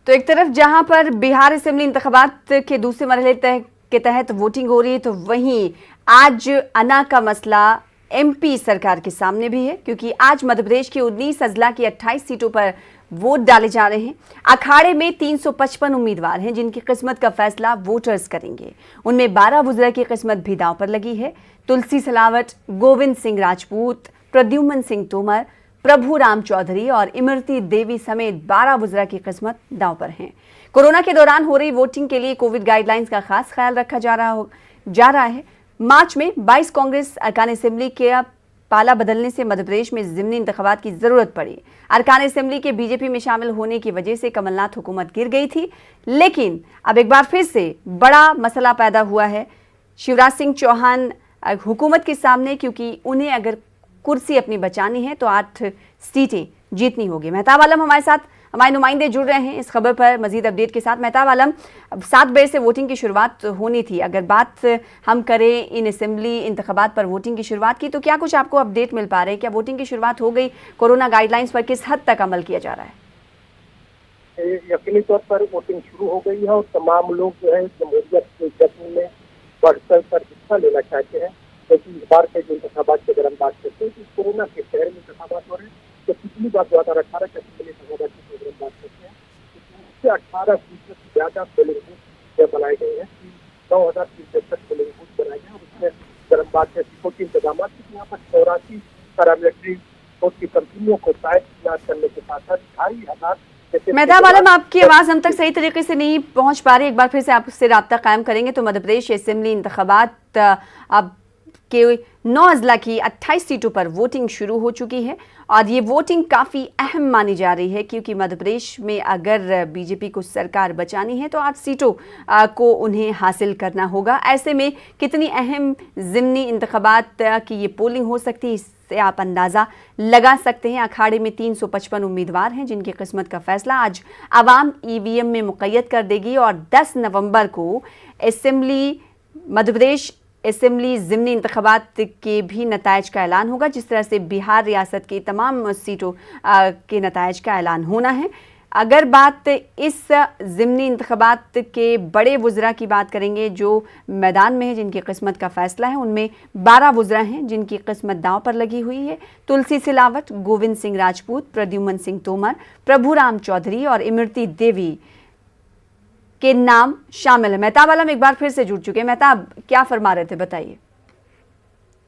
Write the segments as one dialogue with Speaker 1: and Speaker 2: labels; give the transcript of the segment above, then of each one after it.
Speaker 1: तो एक तरफ जहां पर बिहार असेंबली इंतखाबात के दूसरे मरहले के तहत वोटिंग हो रही है, तो वहीं आज अना का मसला एमपी सरकार के सामने भी है, क्योंकि आज मध्य प्रदेश की 19 अजला की 28 सीटों पर वोट डाले जा रहे हैं। अखाड़े में 355 उम्मीदवार हैं जिनकी किस्मत का फैसला वोटर्स करेंगे। उनमें 12 वुज़रा की किस्मत भी दांव पर लगी है। तुलसी सिलावट, गोविंद सिंह राजपूत, प्रद्युम्न सिंह तोमर, प्रभु राम चौधरी और इमरती देवी समेत 12 वुज़रा की किस्मत दांव पर हैं। कोरोना के दौरान हो रही वोटिंग के लिए कोविड गाइडलाइंस का खास ख्याल रखा जा रहा है। मार्च में 22 कांग्रेस अरकान असेंबली के पाला बदलने से मध्य प्रदेश में ज़िमनी इंतखाबात की जरूरत पड़ी। अरकान असेंबली के बीजेपी में शामिल होने की वजह से कमलनाथ हुकूमत गिर गई थी, लेकिन अब एक बार फिर से बड़ा मसला पैदा हुआ है शिवराज सिंह चौहान हुकूमत के सामने, क्योंकि उन्हें अगर कुर्सी अपनी बचानी है तो 8 सीटें जीतनी होगी। मेहताब आलम हमारे साथ, हमारे नुमाइंदे जुड़ रहे हैं इस खबर पर मजीद अपडेट के साथ। मेहताब आलम, 7 बजे से वोटिंग की शुरुआत होनी थी। अगर बात हम करें इन असेंबली इंतखाबात पर वोटिंग की शुरुआत की, तो क्या कुछ आपको अपडेट मिल पा रहे हैं? क्या वोटिंग की शुरुआत हो गई? कोरोना गाइडलाइंस पर किस हद तक अमल किया जा रहा है?
Speaker 2: यकीनी तौर पर वोटिंग शुरू हो गई है और तमाम लोग जो है जमहूरियत के जश्न में बढ़-चढ़ कर हिस्सा लेना चाहते हैं। लेकिन इस बार के जो इंतखाबात की अगर हम बात करते हैं तो कोरोना के शहर में इंतखाबात हो रहे हैं। तो पिछली बार 2018 के असेंबली इंतखाबात की अगर हम बात करते हैं तो 18% से ज्यादा पोलिंग बूथ बनाए गए हैं। 9,363 पोलिंग बूथ बनाए गए हैं और उसमें अगर हम बात करें सिखों के इंतजाम की, यहाँ पर 84 पैरामिलिट्री फोर्स की कंपनियों को तैनात करने के साथ साथ 2,500।
Speaker 1: मेहताब आलम, आपकी आवाज हम तक सही तरीके से नहीं पहुंच पा रही। एक बार फिर से आपसे राब्ता कायम करेंगे। तो मध्य प्रदेश असेंबली इंतखाबात अब के 9 अजला की 28 सीटों पर वोटिंग शुरू हो चुकी है और ये वोटिंग काफ़ी अहम मानी जा रही है, क्योंकि मध्य प्रदेश में अगर बीजेपी को सरकार बचानी है तो 8 सीटों को उन्हें हासिल करना होगा। ऐसे में कितनी अहम ज़िमनी इंतखाबात की ये पोलिंग हो सकती है, इससे आप अंदाज़ा लगा सकते हैं। अखाड़े में 355 उम्मीदवार हैं जिनकी किस्मत का फैसला आज आवाम ईवीएम में मुक़य्यद कर देगी और 10 नवंबर को असेंबली मध्य प्रदेश असेंबली ज़िमनी इंतखाबात के भी नतायज का ऐलान होगा। जिस तरह से बिहार रियासत की तमाम सीटों के नतायज का ऐलान होना है। अगर बात इस ज़िमनी इंतखाबात के बड़े वुज़रा की बात करेंगे जो मैदान में है, जिनकी किस्मत का फैसला है, उनमें 12 वुज़रा हैं जिनकी किस्मत दांव पर लगी हुई है। तुलसी सिलावट, गोविंद सिंह राजपूत, प्रद्युम्न सिंह तोमर, प्रभु राम चौधरी और इमरती देवी के नाम शामिल है। मेहताब आलम एक बार फिर से जुड़ चुके हैं। मेहताब, क्या फरमा रहे थे, बताइए।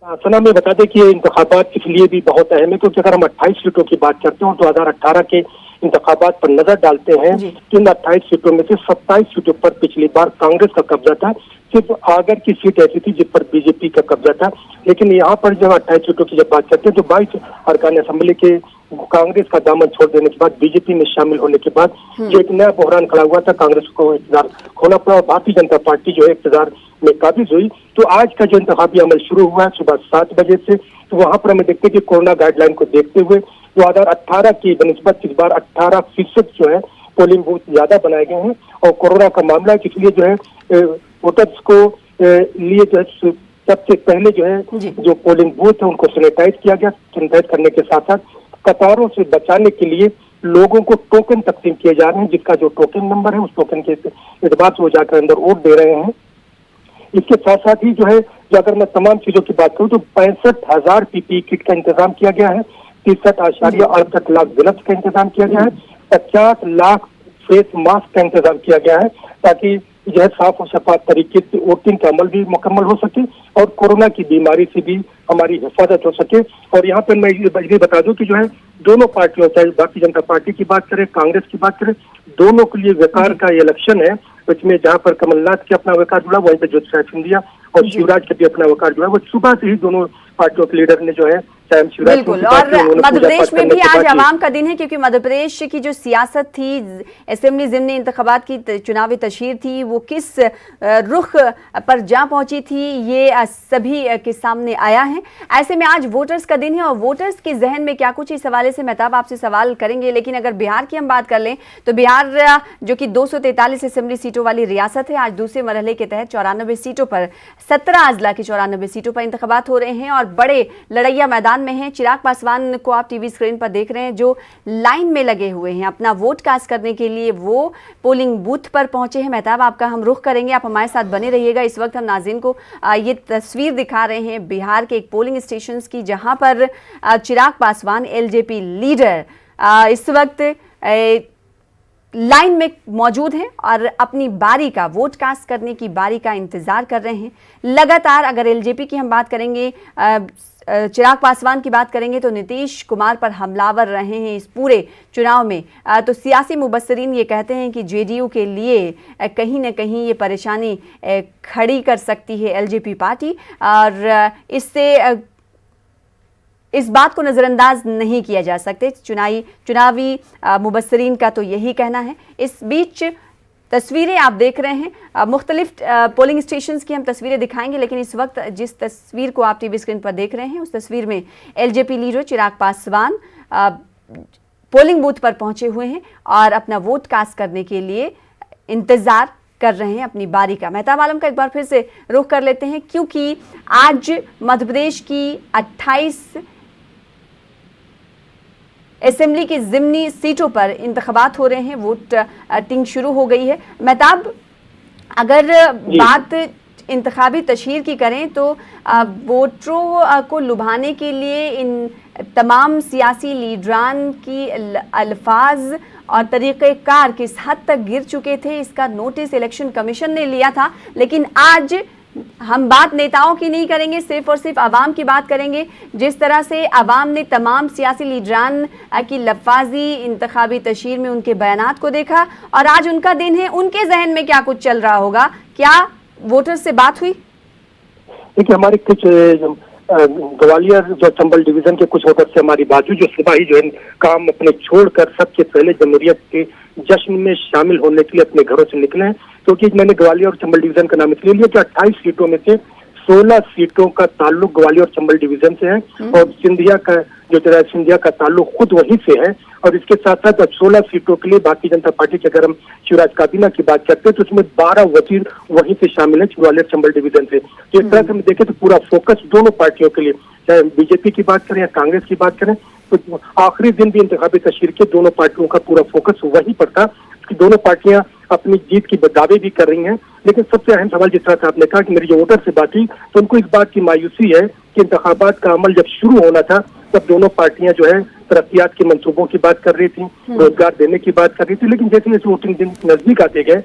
Speaker 2: सना, मैं बता दें कि ये इंतखाबात इसलिए भी बहुत अहम है क्योंकि अगर हम 28 सीटों की बात करते हैं 2018 के इंतखाबात पर नजर डालते हैं तो इन 28 सीटों में से 27 सीटों पर पिछली बार कांग्रेस का कब्जा था। सिर्फ आगर की सीट ऐसी थी जिस पर बीजेपी का कब्जा था। लेकिन यहाँ पर जब 28 सीटों की जब बात करते हैं तो 22 अरकान असेंबली के कांग्रेस का दामन छोड़ देने के बाद, बीजेपी में शामिल होने के बाद जो एक नया बहरान खड़ा हुआ था, कांग्रेस को इक़्तिदार खोना पड़ा और भारतीय जनता पार्टी जो है इक़्तिदार में काबिज हुई। तो आज का जो इंतखाबी अमल शुरू हुआ है सुबह 7 बजे से, तो वहाँ पर हमें देखते हैं कि कोरोना गाइडलाइन को देखते हुए 2018 की बनिस्बत इस बार 18% जो है पोलिंग बूथ ज्यादा बनाए गए हैं और कोरोना का मामला है, इसलिए जो है वोटर्स को लिए जो है सबसे पहले जो है जो पोलिंग बूथ है उनको सैनिटाइज किया गया। सैनिटाइज करने के साथ साथ कतारों से बचाने के लिए लोगों को टोकन तकसीम किए जा रहे हैं, जिसका जो टोकन नंबर है उस टोकन के एतबार से वो जाकर अंदर वोट दे रहे हैं। इसके साथ साथ ही जो है जो अगर मैं तमाम चीजों की बात करूँ तो 65,000 पीपीई किट का इंतजाम किया गया है, 63.68 लाख ग्लव्स का इंतजाम किया गया है, 50 लाख फेस मास्क का इंतजाम किया गया है ताकि जो है साफ और शफाफ तरीके से वोटिंग का अमल भी मुकम्मल हो सके और कोरोना की बीमारी से भी हमारी हिफाजत हो सके। और यहाँ पर मैं ये बता दूं कि जो है दोनों पार्टियों, चाहे भारतीय जनता पार्टी की बात करें, कांग्रेस की बात करें, दोनों के लिए वकार का ये इलेक्शन है। इसमें जहाँ पर कमलनाथ के अपना वकार जुड़ा, वहीं पर ज्योतिरादित्य सिंधिया और शिवराज के भी अपना वकार जुड़ा। वो सुबह से ही दोनों पार्टियों के लीडर ने जो है
Speaker 1: बिल्कुल, और मध्य प्रदेश में भी आज आवाम का दिन है, क्योंकि मध्य प्रदेश की जो सियासत थी, असेंबली ज़िमनी इंतखाबात की चुनावी तशहीर थी, वो किस रुख पर जा पहुंची थी, ये सभी के सामने आया है। ऐसे में आज वोटर्स का दिन है और वोटर्स के जहन में क्या कुछ, इस हवाले से मेहताब आपसे सवाल करेंगे। लेकिन अगर बिहार की हम बात कर लें तो बिहार जो कि 243 असेंबली सीटों वाली रियासत है, आज दूसरे मरहले के तहत 94 सीटों पर 17 अजला की 94 सीटों पर इंतखाबात हो रहे हैं और बड़े लड़ैया मैदान मैदान में हैं। चिराग पासवान को आप टीवी स्क्रीन पर देख रहे हैं, जो लाइन में लगे हुए हैं अपना वोट कास्ट करने के लिए, वो पोलिंग बूथ पर पहुंचे हैं। मेहताब, आपका हम रुख करेंगे, आप हमारे साथ बने रहिएगा। इस वक्त हम नाज़रीन को ये तस्वीर दिखा रहे हैं बिहार के एक पोलिंग स्टेशन की, जहां पर चिराग पासवान एलजेपी लीडर इस वक्त लाइन में मौजूद हैं और अपनी बारी का, वोट कास्ट करने की बारी का इंतजार कर रहे हैं। लगातार अगर एलजेपी की हम बात करेंगे, चिराग पासवान की बात करेंगे, तो नीतीश कुमार पर हमलावर रहे हैं इस पूरे चुनाव में। तो सियासी मुबस्सिरीन ये कहते हैं कि जेडीयू के लिए कहीं ना कहीं ये परेशानी खड़ी कर सकती है एलजेपी पार्टी, और इससे इस बात को नज़रअंदाज नहीं किया जा सकते। चुनावी मुबस्सिरीन का तो यही कहना है। इस बीच तस्वीरें आप देख रहे हैं, मुख्तलिफ पोलिंग स्टेशंस की हम तस्वीरें दिखाएंगे, लेकिन इस वक्त जिस तस्वीर को आप टीवी स्क्रीन पर देख रहे हैं, उस तस्वीर में LJP leader Chirag Paswan polling booth पर पहुंचे हुए हैं और अपना वोट कास्ट करने के लिए इंतजार कर रहे हैं अपनी बारी का। मेहताब आलम का एक बार फिर से रुख कर लेते हैं, क्योंकि आज मध्य प्रदेश की 28 असेंबली की ज़िमनी सीटों पर इंतखाबात हो रहे हैं, वोटिंग शुरू हो गई है। मेहताब, अगर बात इंतखाबी तशहीर की करें तो वोटरों को लुभाने के लिए इन तमाम सियासी लीडरान की अल्फाज और तरीक़ेकार किस हद तक गिर चुके थे, इसका नोटिस इलेक्शन कमीशन ने लिया था। लेकिन आज हम बात नेताओं की नहीं करेंगे, सिर्फ और सिर्फ आवाम की बात करेंगे। जिस तरह से आवाम ने तमाम सियासी लीडरान की लफाजी इंतखाबी तशहीर में उनके बयानात को देखा, और आज उनका दिन है, उनके जहन में क्या कुछ चल रहा होगा। क्या वोटर्स से बात हुई?
Speaker 2: देखिए, हमारे कुछ ग्वालियर जो चंबल डिवीजन के कुछ वोटर से हमारी बात हुई, जो सिपाही जो है काम अपने छोड़कर सबसे पहले जमहूरियत के जश्न में शामिल होने के लिए अपने घरों से निकले हैं। क्योंकि मैंने ग्वालियर और चंबल डिवीजन का नाम इसलिए लिया कि 28 सीटों में से 16 सीटों का ताल्लुक ग्वालियर और चंबल डिवीजन से है, और सिंधिया का ताल्लुक खुद वहीं से है। और इसके साथ साथ अब 16 सीटों के लिए भारतीय जनता पार्टी की अगर हम शिवराज काबीना की बात करते हैं, तो उसमें 12 वजीर वहीं से शामिल है, ग्वालियर चंबल डिवीजन से। तो इस तरह से हम देखें तो पूरा फोकस दोनों पार्टियों के लिए, चाहे बीजेपी की बात करें या कांग्रेस की बात करें, तो आखिरी दिन भी इंतखाबी तशहीर के दोनों पार्टियों का पूरा फोकस वहीं पर था कि दोनों पार्टियां अपनी जीत की दावे भी कर रही हैं। लेकिन सबसे अहम सवाल, जिस तरह से आपने कहा कि मेरी जो वोटर से बात हुई, तो उनको इस बात की मायूसी है कि इंतखाबात का अमल जब शुरू होना था, तब दोनों पार्टियां जो है तरक्कियात के मंसूबों की बात कर रही थी, रोजगार देने की बात कर रही थी। लेकिन जैसे जैसे वोटिंग दिन नजदीक आते गए,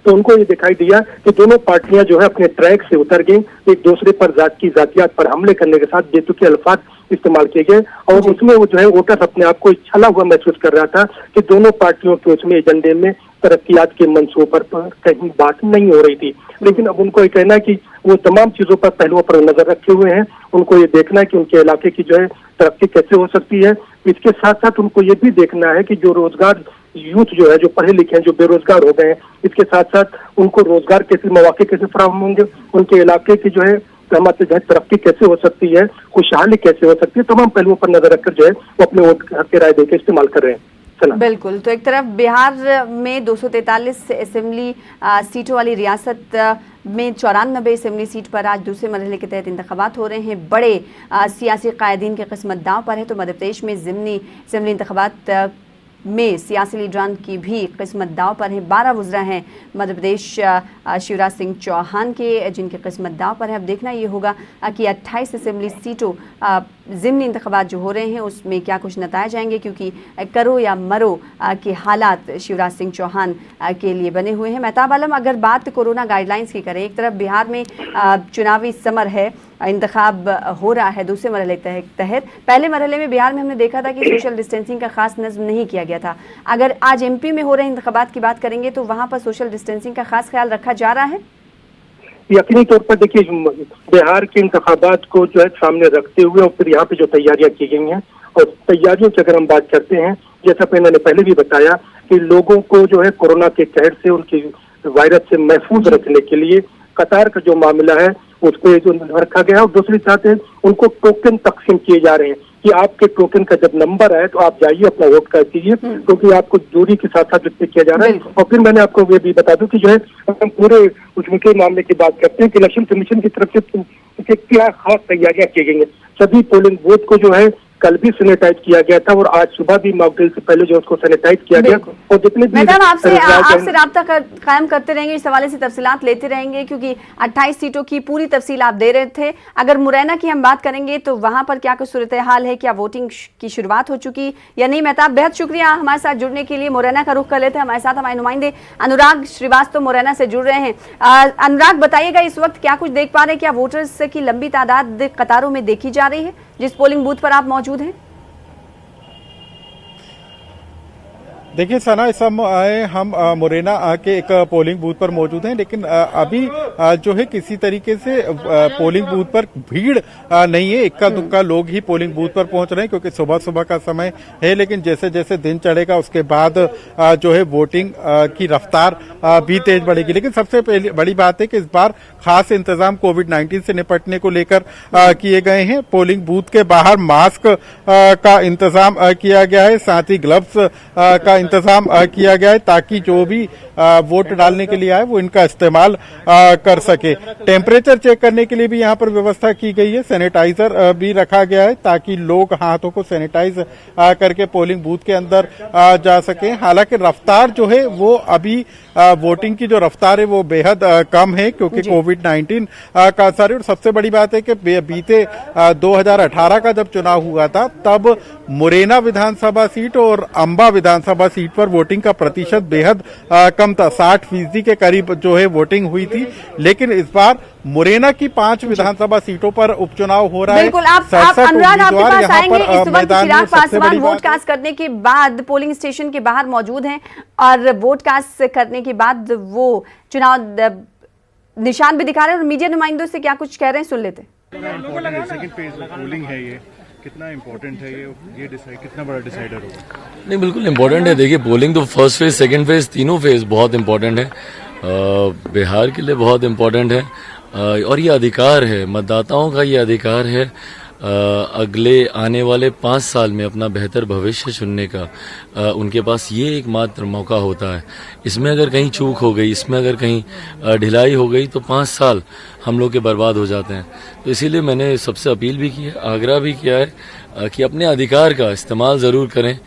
Speaker 2: तो उनको ये दिखाई दिया कि दोनों पार्टियां जो है अपने ट्रैक से उतर गई, एक दूसरे पर जातियात पर हमले करने के साथ बेतुके अल्फाज इस्तेमाल किए गए, और उसमें वो जो है वोटर अपने आप को छला हुआ महसूस कर रहा था कि दोनों पार्टियों के उसमें एजेंडे में तरक्कियात के मंसूबों पर कहीं बात नहीं हो रही थी। लेकिन अब उनको ये कहना है कि वो तमाम चीजों पर, पहलुओं पर नजर रखे हुए हैं। उनको ये देखना है कि उनके इलाके की जो है तरक्की कैसे हो सकती है। इसके साथ साथ उनको ये भी देखना है कि जो रोजगार यूथ जो है, जो पढ़े लिखे हैं, जो बेरोजगार हो गए हैं, इसके साथ साथ उनको रोजगार कैसे, मौके कैसे फराहम होंगे, उनके इलाके की जो है हमारे जो है तरक्की कैसे हो सकती है, खुशहाली कैसे हो सकती है, तमाम पहलुओं पर नजर रखकर जो है वो अपने वोट के राय देकर इस्तेमाल कर रहे हैं।
Speaker 1: बिल्कुल, तो एक तरफ बिहार में 243 असेंबली सीटों वाली रियासत में 94 असेंबली सीट पर आज दूसरे मरहले के तहत इंतखाबात हो रहे हैं। बड़े सियासी कायदीन की किस्मत दांव पर है। तो मध्य प्रदेश में ज़िमनी असेंबली इंतखाबात में सियासी लीडरान की भी किस्मत दांव पर है। 12 वज़रा हैं मध्य प्रदेश शिवराज सिंह चौहान के, जिनकी किस्मत दांव पर है। अब देखना ये होगा कि 28 असेंबली सीटों ज़िमनी इंतखाबात जो हो रहे हैं उसमें क्या कुछ नताए जाएंगे, क्योंकि करो या मरो के हालात शिवराज सिंह चौहान के लिए बने हुए हैं। मेहताब आलम, अगर बात कोरोना गाइडलाइंस की करें, एक तरफ बिहार में चुनावी समर है, इंतखाब हो रहा है दूसरे मरहले तहत। पहले मरहले में बिहार में हमने देखा था कि सोशल डिस्टेंसिंग का खास नज़्म नहीं किया गया था। अगर आज एमपी में हो रहे इंतखाबात की बात करेंगे तो वहां पर सोशल डिस्टेंसिंग का खास ख्याल रखा जा रहा है?
Speaker 2: यकीनी तौर पर देखिए, बिहार के इंतखाबात को जो है सामने रखते हुए और फिर यहाँ पे जो तैयारियां की गई हैं, और तैयारियों की अगर हम बात करते हैं, जैसा मैंने पहले भी बताया कि लोगों को जो है कोरोना के कहर से, उनकी वायरस से महफूज रखने के लिए कतार का जो मामला है उसको रखा गया है। और दूसरी साथ है उनको टोकन तकसीम किए जा रहे हैं कि आपके टोकन का जब नंबर आए तो आप जाइए अपना वोट कर दीजिए, क्योंकि आपको दूरी के साथ साथ इससे किया जा रहा है। और फिर मैंने आपको ये भी बता दूं कि जो है हम पूरे उसमें के मामले की बात करते हैं कि इलेक्शन कमीशन की तरफ से से क्या खास तैयारियां की गई हैं। सभी पोलिंग बूथ को जो है कल भी सैनिटाइज किया गया था और आज सुबह भी मॉक ड्रिल से पहले जो उसको सैनिटाइज किया गया। और जितने भी
Speaker 1: आपसे राब्ता कायम करते रहेंगे, इस हवाले से तफसीलात लेते रहेंगे, क्योंकि 28 सीटों की पूरी तफसील आप दे रहे थे। अगर मुरैना की हम बात करेंगे तो वहां पर क्या कुछ सूरत हाल है, क्या वोटिंग की शुरुआत हो चुकी या नहीं? मेहताब, बेहद शुक्रिया हमारे साथ जुड़ने के लिए। मुरैना का रुख कर लेते हैं, हमारे साथ हमारे नुमाइंदे अनुराग श्रीवास्तव मुरैना से जुड़ रहे हैं। अनुराग, बताइएगा इस वक्त क्या कुछ देख पा रहे हैं? क्या वोटर्स की लंबी तादाद कतारों में देखी जा रही है जिस पोलिंग बूथ पर आप मौजूद हैं?
Speaker 3: देखिए सना, इस समय हम मुरैना के एक पोलिंग बूथ पर मौजूद हैं, लेकिन अभी जो है किसी तरीके से पोलिंग बूथ पर भीड़ नहीं है। इक्का दुक्का लोग ही पोलिंग बूथ पर पहुंच रहे हैं क्योंकि सुबह सुबह का समय है। लेकिन जैसे जैसे दिन चढ़ेगा उसके बाद जो है वोटिंग की रफ्तार भी तेज बढ़ेगी। लेकिन सबसे पहली बड़ी बात है कि इस बार खास इंतजाम कोविड-19 से निपटने को लेकर किए गए हैं। पोलिंग बूथ के बाहर मास्क का इंतजाम किया गया है, साथ ही ग्लव्स का इंतजाम किया गया है ताकि जो भी वोट डालने के लिए आए वो इनका इस्तेमाल कर सके। टेम्परेचर चेक करने के लिए भी यहाँ पर व्यवस्था की गई है, सैनिटाइजर भी रखा गया है ताकि लोग हाथों को सैनिटाइज करके पोलिंग बूथ के अंदर जा सके। हालांकि रफ्तार जो है वो अभी वोटिंग की जो रफ्तार है वो बेहद कम है क्योंकि कोविड-19 का असर है। और सबसे बड़ी बात है कि बीते 2018 का जब चुनाव हुआ था तब मुरैना विधानसभा सीट और अंबा विधानसभा सीट पर वोटिंग का प्रतिशत बेहद कम था, 60% के करीब जो है वोटिंग हुई थी। लेकिन इस बार मुरैना की 5 विधानसभा सीटों पर उपचुनाव हो रहा है।
Speaker 1: बिल्कुल, आप अनुराग आपके पास आएंगे। इस वक्त चिराग पासवान वोट कास्ट करने के बाद पोलिंग स्टेशन के बाहर मौजूद हैं और वोट कास्ट करने के बाद वो चुनाव निशान भी दिखा रहे हैं और मीडिया नुमाइंदों से क्या कुछ कह रहे हैं सुन लेते हैं।
Speaker 4: सेकंड फेज पोलिंग है, ये कितना इम्पोर्टेंट है, ये डिसाइड कितना बड़ा डिसाइडर होगा?
Speaker 5: नहीं, बिल्कुल इम्पोर्टेंट है। देखिए, पोलिंग तो फर्स्ट फेज, सेकंड फेज, तीनों फेज बहुत इम्पोर्टेंट है। बिहार के लिए बहुत इम्पोर्टेंट है और ये अधिकार है, मतदाताओं का ये अधिकार है अगले आने वाले 5 साल में अपना बेहतर भविष्य चुनने का। उनके पास ये एकमात्र मौका होता है। इसमें अगर कहीं चूक हो गई, इसमें अगर कहीं ढिलाई हो गई तो 5 साल हम लोग के बर्बाद हो जाते हैं। तो इसीलिए मैंने सबसे अपील भी की है, आग्रह भी किया है कि अपने अधिकार का इस्तेमाल ज़रूर करें।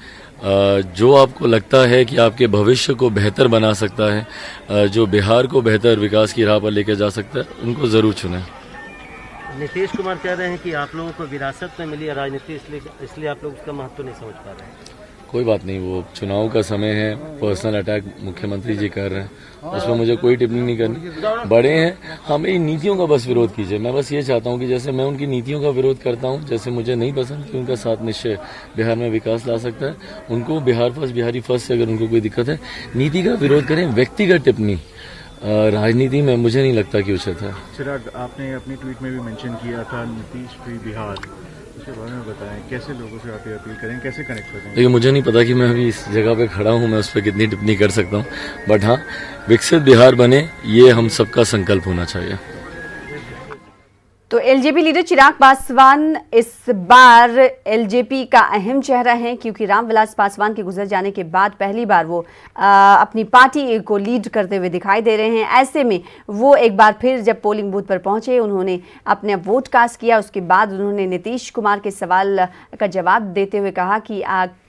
Speaker 5: जो आपको लगता है कि आपके भविष्य को बेहतर बना सकता है, जो बिहार को बेहतर विकास की राह पर लेकर जा सकता है, उनको ज़रूर चुनें।
Speaker 6: नीतीश कुमार कह रहे हैं कि आप लोगों को विरासत में मिली है राजनीति, इसलिए आप लोग उसका महत्व नहीं समझ पा रहे हैं।
Speaker 5: कोई बात नहीं, वो चुनाव का समय है, पर्सनल अटैक मुख्यमंत्री जी कर रहे हैं, उसमें मुझे कोई टिप्पणी नहीं करनी। बड़े हैं, हमें इन नीतियों का बस विरोध कीजिए। मैं बस ये चाहता हूँ कि जैसे मैं उनकी नीतियों का विरोध करता हूँ, जैसे मुझे नहीं पसंद कि उनका साथ निश्चय बिहार में विकास ला सकता है, उनको बिहार फर्स्ट, बिहारी फर्स्ट से अगर उनको कोई दिक्कत है, नीति का विरोध करें। व्यक्तिगत टिप्पणी राजनीति में मुझे नहीं लगता कि उचित है।
Speaker 4: चिराग, आपने अपनी ट्वीट में भी मेंशन किया था नीतीश फ्री बिहार, उसके बारे में बताएं, कैसे लोगों से आप अपील करें, कैसे कनेक्ट करें?
Speaker 5: देखिए, मुझे नहीं पता कि मैं अभी इस जगह पे खड़ा हूँ, मैं उस पर कितनी टिप्पणी कर सकता हूँ, बट हाँ, विकसित बिहार बने, ये हम सबका संकल्प होना चाहिए।
Speaker 1: तो एलजेपी लीडर चिराग पासवान इस बार एलजेपी का अहम चेहरा है क्योंकि रामविलास पासवान के गुजर जाने के बाद पहली बार वो अपनी पार्टी को लीड करते हुए दिखाई दे रहे हैं। ऐसे में वो एक बार फिर जब पोलिंग बूथ पर पहुंचे, उन्होंने अपने वोट कास्ट किया। उसके बाद उन्होंने नीतीश कुमार के सवाल का जवाब देते हुए कहा कि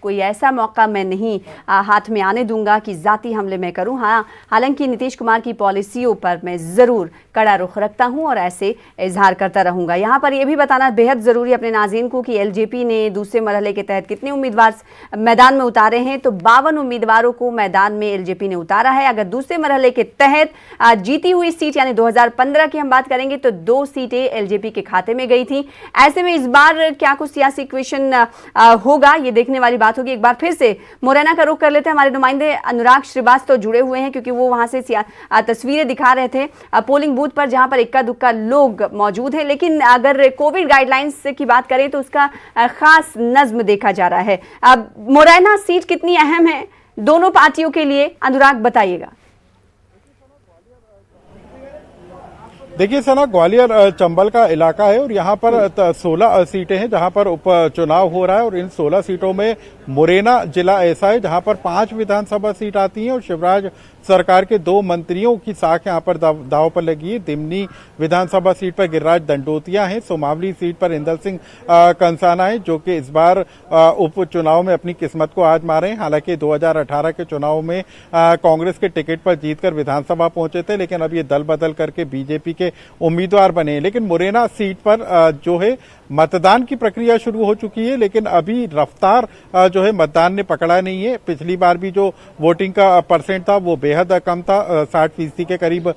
Speaker 1: कोई ऐसा मौका मैं नहीं हाथ में आने दूंगा कि जाती हमले में करूं। हाँ, हालांकि नीतीश कुमार की पॉलिसियों पर मैं ज़रूर कड़ा रुख रखता हूं और ऐसे इजहार करता रहूंगा। यहाँ पर यह भी बताना बेहद ज़रूरी अपने नाज़रीन को कि एलजेपी ने दूसरे मरहले के तहत कितने उम्मीदवार मैदान में उतारे हैं। तो 52 उम्मीदवारों को मैदान में एलजेपी ने उतारा है। अगर दूसरे मरहले के तहत जीती हुई सीट यानी 2015 की हम बात करेंगे तो 2 सीटें एलजेपी के खाते में गई थी। ऐसे में इस बार क्या कुछ सियासी इक्वेशन होगा, ये देखने वाली बात होगी। एक बार फिर से मुरैना का रुख कर लेते हैं। हमारे नुमाइंदे अनुराग श्रीवास्तव जुड़े हुए हैं क्योंकि वो वहां से तस्वीरें दिखा रहे थे पोलिंग बूथ पर जहां पर इक्का दुक्का लोग मौजूद हैं। लेकिन अगर कोविड गाइडलाइंस की बात करें तो उसका खास नज्म देखा जा रहा है। अब मुरैना सीट कितनी अहम है दोनों पार्टियों के लिए, अनुराग बताइएगा।
Speaker 3: देखिए सना, ग्वालियर चंबल का इलाका है और यहाँ पर 16 सीटें हैं जहाँ पर उपचुनाव हो रहा है और इन 16 सीटों में मुरैना जिला ऐसा है जहाँ पर 5 विधानसभा सीट आती हैं और शिवराज सरकार के 2 मंत्रियों की साख यहाँ पर दाव पर लगी है। दिमनी विधानसभा सीट पर गिरिराज दंडोतिया हैं, सुमावली सीट पर इंदल सिंह कंसाना है जो कि इस बार उपचुनाव में अपनी किस्मत को आजमा रहे हैं। हालांकि 2018 के चुनाव में कांग्रेस के टिकट पर जीतकर विधानसभा पहुंचे थे, लेकिन अब ये दल बदल करके बीजेपी के उम्मीदवार बने। लेकिन मुरैना सीट पर जो है मतदान की प्रक्रिया शुरू हो चुकी है, लेकिन अभी रफ्तार जो है मतदान ने पकड़ा नहीं है। पिछली बार भी जो वोटिंग का परसेंट था वो बेहद कम था, 60% के करीब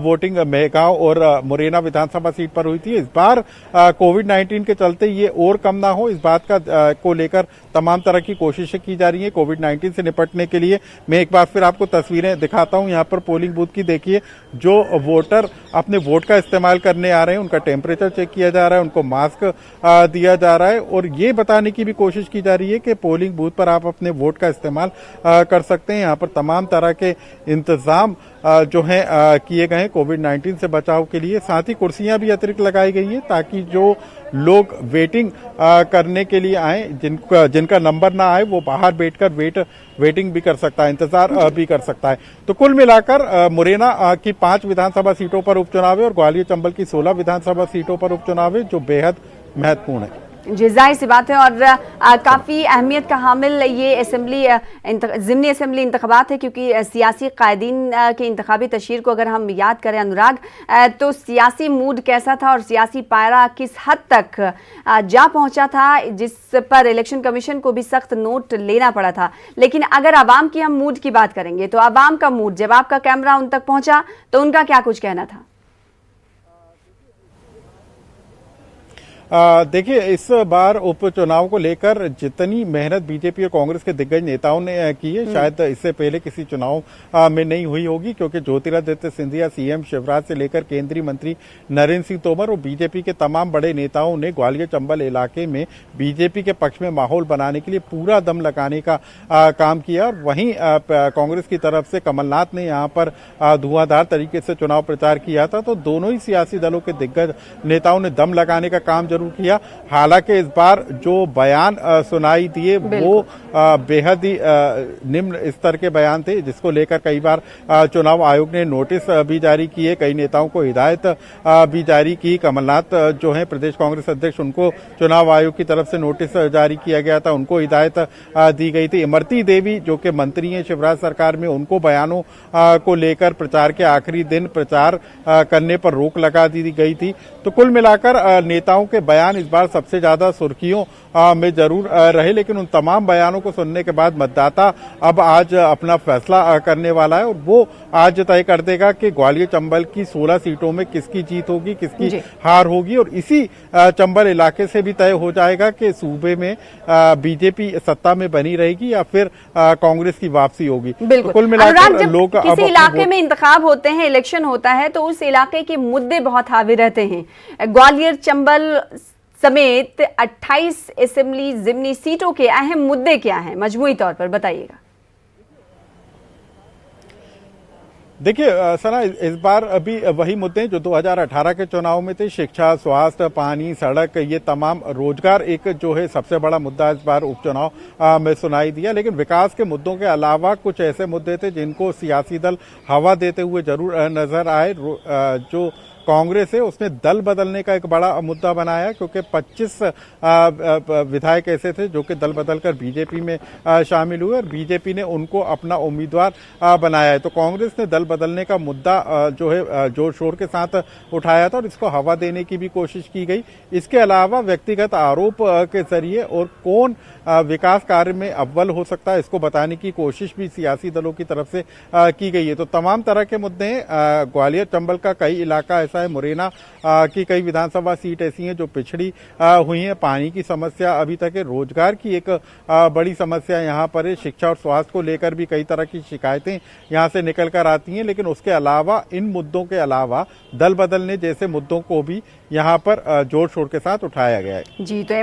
Speaker 3: वोटिंग मेहगांव और मुरैना विधानसभा सीट पर हुई थी। इस बार कोविड-19 के चलते ये और कम ना हो, इस बात का को लेकर तमाम तरह की कोशिशें की जा रही है। कोविड-19 से निपटने के लिए मैं एक बार फिर आपको तस्वीरें दिखाता हूं। यहाँ पर पोलिंग बूथ की देखिए, जो वोटर अपने वोट का इस्तेमाल करने आ रहे हैं उनका टेम्परेचर चेक किया जा रहा है, उनको मास्क दिया जा रहा है और ये बताने की भी कोशिश की जा रही है कि पोलिंग बूथ पर आप अपने वोट का इस्तेमाल कर सकते हैं। यहाँ पर तमाम तरह के इंतजाम जो है किए गए हैं कोविड-19 से बचाव के लिए। साथ ही कुर्सियां भी अतिरिक्त लगाई गई हैं ताकि जो लोग वेटिंग करने के लिए आए, जिनका नंबर ना आए, वो बाहर बैठकर वेटिंग भी कर सकता है, इंतजार भी कर सकता है। तो कुल मिलाकर मुरैना की 5 विधानसभा सीटों पर उपचुनाव है और ग्वालियर चंबल की 16 विधानसभा सीटों पर उपचुनाव है, जो बेहद महत्वपूर्ण है।
Speaker 1: जी, जाहिर सी बात है और काफ़ी अहमियत का हामिल ये ज़िमनी असेंबली इंतखाबात है, क्योंकि सियासी कायदीन के इंतखाबी तशहीर को अगर हम याद करें अनुराग, तो सियासी मूड कैसा था और सियासी पायरा किस हद तक जा पहुंचा था, जिस पर इलेक्शन कमीशन को भी सख्त नोट लेना पड़ा था। लेकिन अगर आवाम की हम मूड की बात करेंगे तो आवाम का मूड, जब आपका कैमरा उन तक पहुंचा तो उनका क्या कुछ कहना था?
Speaker 3: देखिए, इस बार उपचुनाव को लेकर जितनी मेहनत बीजेपी और कांग्रेस के दिग्गज नेताओं ने की है, शायद इससे पहले किसी चुनाव में नहीं हुई होगी, क्योंकि ज्योतिरादित्य सिंधिया, सीएम शिवराज से लेकर केंद्रीय मंत्री नरेंद्र सिंह तोमर और बीजेपी के तमाम बड़े नेताओं ने ग्वालियर चंबल इलाके में बीजेपी के पक्ष में माहौल बनाने के लिए पूरा दम लगाने का काम किया। और वहीं कांग्रेस की तरफ से कमलनाथ ने यहाँ पर धुआंधार तरीके से चुनाव प्रचार किया था। तो दोनों ही सियासी दलों के दिग्गज नेताओं ने दम लगाने का काम जरूर किया। हालांकि इस बार जो बयान सुनाई दिए वो बेहद ही निम्न स्तर के बयान थे, जिसको लेकर कई बार चुनाव आयोग ने नोटिस भी जारी किए, कई नेताओं को हिदायत भी जारी की। कमलनाथ जो हैं प्रदेश कांग्रेस अध्यक्ष, उनको चुनाव आयोग की तरफ से नोटिस जारी किया गया था, उनको हिदायत दी गई थी। इमरती देवी जो कि मंत्री हैं शिवराज सरकार में, उनको बयानों को लेकर प्रचार के आखिरी दिन प्रचार करने पर रोक लगा दी गई थी। तो कुल मिलाकर नेताओं के बयान इस बार सबसे ज्यादा सुर्खियों में जरूर रहे, लेकिन उन तमाम बयानों को सुनने के बाद मतदाता अब आज अपना फैसला करने वाला है और वो आज तय कर देगा कि ग्वालियर चंबल की 16 सीटों में किसकी जीत होगी, किसकी हार होगी। और इसी चंबल इलाके से भी तय हो जाएगा कि सूबे में बीजेपी सत्ता में बनी रहेगी या फिर कांग्रेस की वापसी होगी।
Speaker 1: बिल्कुल।
Speaker 3: तो कुल मिलाकर लोग
Speaker 1: किसी इलाके में इंतखाब होते हैं, इलेक्शन होता है, तो उस इलाके के मुद्दे बहुत हावी रहते हैं। ग्वालियर चंबल समेत 28 असेंबली ज़िमनी सीटों के अहम मुद्दे क्या हैं, मजमूई तौर पर बताइएगा।
Speaker 3: देखिए सना, इस बार अभी वही मुद्दे जो 2018 के चुनाव में थे, शिक्षा, स्वास्थ्य, पानी, सड़क, ये तमाम, रोजगार एक जो है सबसे बड़ा मुद्दा इस बार उपचुनाव में सुनाई दिया। लेकिन विकास के मुद्दों के अलावा कुछ ऐसे मुद्दे थे जिनको सियासी दल हवा देते हुए जरूर नजर आए। जो कांग्रेस है उसने दल बदलने का एक बड़ा मुद्दा बनाया, क्योंकि 25 विधायक ऐसे थे जो कि दल बदलकर बीजेपी में शामिल हुए और बीजेपी ने उनको अपना उम्मीदवार बनाया है। तो कांग्रेस ने दल बदलने का मुद्दा जो है जोर शोर के साथ उठाया था और इसको हवा देने की भी कोशिश की गई। इसके अलावा व्यक्तिगत आरोप के जरिए और कौन विकास कार्य में अव्वल हो सकता है, इसको बताने की कोशिश भी सियासी दलों की तरफ से की गई है। तो तमाम तरह के मुद्दे हैं। ग्वालियर चंबल का कई इलाका ऐसा है, मुरैना की कई विधानसभा सीट ऐसी हैं जो पिछड़ी हुई हैं। पानी की समस्या अभी तक है, रोजगार की एक बड़ी समस्या यहाँ पर है, शिक्षा और स्वास्थ्य को लेकर भी कई तरह की शिकायतें यहाँ से निकल कर आती हैं। लेकिन उसके अलावा, इन मुद्दों के अलावा दल बदलने जैसे मुद्दों को भी यहाँ पर जोर शोर के साथ उठाया गया है।
Speaker 1: जी, तो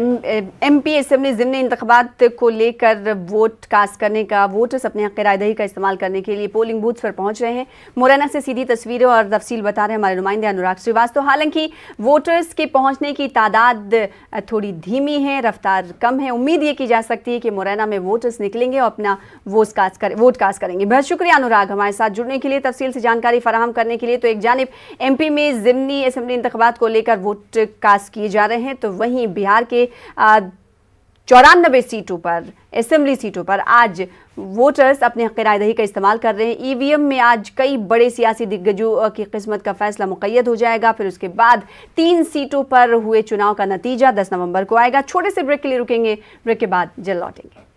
Speaker 1: एमपी असेंबली ज़िमनी इंतखाबात को लेकर वोट कास्ट करने का, वोटर्स अपने हक़ रायदही का इस्तेमाल करने के लिए पोलिंग बूथ पर पहुंच रहे हैं। मुरैना से सीधी तस्वीरें और तफसील बता रहे हैं हमारे नुमाइंदे अनुराग श्रीवास्तव। हालांकि वोटर्स के पहुंचने की तादाद थोड़ी धीमी है, रफ्तार कम है। उम्मीद ये की जा सकती है कि मुरैना में वोटर्स निकलेंगे और अपना वोट कास्ट करेंगे। बहुत शुक्रिया अनुराग हमारे साथ जुड़ने के लिए, तफसील से जानकारी फराहम करने के लिए। तो एक जानिब एमपी में ज़िमनी असेंबली इंतखाबात को लेकर वोट कास्ट किए जा रहे हैं, तो वहीं बिहार के 94 सीटों पर, असेंबली सीटों पर आज वोटर्स अपने हक़ रायदही का इस्तेमाल कर रहे हैं। ईवीएम में आज कई बड़े सियासी दिग्गजों की किस्मत का फैसला मुक़य्यद हो जाएगा। फिर उसके बाद 3 सीटों पर हुए चुनाव का नतीजा 10 नवंबर को आएगा। छोटे से ब्रेक के लिए रुकेंगे, ब्रेक के बाद जल्द लौटेंगे।